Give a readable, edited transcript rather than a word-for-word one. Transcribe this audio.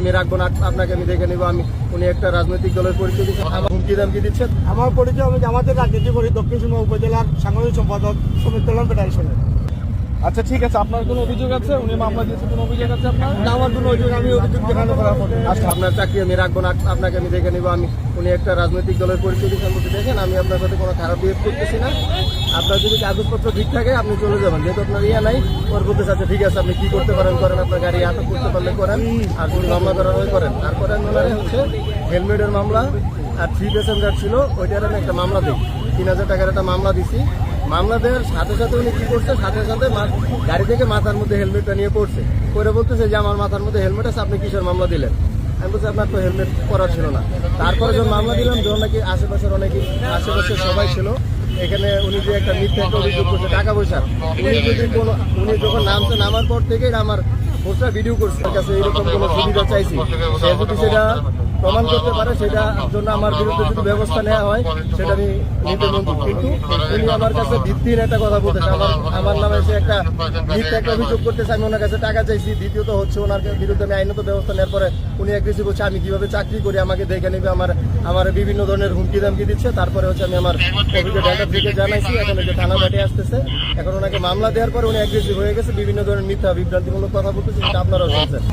আমি রাখবো না, আপনাকে আমি দেখে নিবো। আমি উনি একটা রাজনৈতিক দলের পরিচয় দিচ্ছেন, আমার হুমকি দামকি দিচ্ছেন। আমার পরিচয়, আমি আমাদের রাজনীতি করি দক্ষিণ সুরমা উপজেলার সাংগঠনিক সম্পাদক সমিত কল্যাণ ফেডারেশনের। আচ্ছা ঠিক আছে, আপনার কোনো অভিযোগ আছে? উনি মামলা দিয়েছে, কোনো অভিযোগ আছে আপনার? না, আমার কোনো অভিযোগ, আমি অভিযোগ দেখানো করার পরে আচ্ছা, আপনার চাকরি আমি রাখবো না, আপনাকে আমি দেখে নিবো। আমি উনি একটা রাজনৈতিক দলের পরিচয় দিচ্ছেন বলতে দেখেন, আমি আপনার সাথে কোনো খারাপ বিহেভ করতেছি না। আপনার যদি কাগজপত্র ঠিক থাকে আপনি চলে যাবেন, যেহেতু আপনার ইয়া নাই। ওর বলতে চাচ্ছে ঠিক আছে, আপনি কি করতে পারেন করেন, আপনার গাড়ি আটক করতে পারলে করেন, আর যদি মামলা করার হয় করেন। তারপরে ওনারে হচ্ছে হেলমেটের মামলা আর 3 প্যাসেঞ্জার ছিল, ওইটার আমি একটা মামলা দিই। 3000 টাকার একটা মামলা দিছি। মামলা দেওয়ার সাথে সাথে উনি কি করছে, সাথে সাথে গাড়ি থেকে মাথার মধ্যে হেলমেটটা নিয়ে পড়ছে, করে বলতেছে যে আমার মাথার মধ্যে হেলমেট আছে, আপনি কিসের মামলা দিলেন? আমি বলছি আপনার তো হেলমেট পরার ছিল না। তারপরে যখন মামলা দিলাম, যখন নাকি আশেপাশের আশেপাশের সবাই ছিল এখানে, উনি যে একটা মিথ্যা একটা অভিযোগ করছে টাকা পয়সা, উনি যখন নামার পর থেকে আমার পোস্টার ভিডিও করছে, তার কাছে এরকম কোনো সুবিধা চাইছি, সে যদি সেটা প্রমাণ করতে পারে, সেটার জন্য আমার বিরুদ্ধে যদি ব্যবস্থা নেওয়া হয় সেটা আমি নিতে মন্ত্রী। কিন্তু উনি আমার কাছে ভিত্তিহীন একটা কথা বলতেছে, আমার নামে সে একটা মিথ্যা একটা অভিযোগ করতেছে। আমি ওনার কাছে টাকা চাইছি। দ্বিতীয়ত হচ্ছে ওনার বিরুদ্ধে আমি আইনত ব্যবস্থা নেওয়ার পরে উনি অ্যাগ্রেসিভ হচ্ছে, আমি কিভাবে চাকরি করি আমাকে দেখে নেবে, আমার বিভিন্ন ধরনের হুমকি দামকি দিচ্ছে। তারপরে হচ্ছে আমি আমার অভিযোগ ডেল্টা থেকে জানাইছি, এখন যে থানা ঘাটে আসতেছে। এখন ওনাকে মামলা দেওয়ার পরে উনি অ্যাগ্রেসিভ হয়ে গেছে, বিভিন্ন ধরনের মিথ্যা বিভ্রান্তিমূলক কথা বলতেছে, সেটা আপনারাও শুনছেন।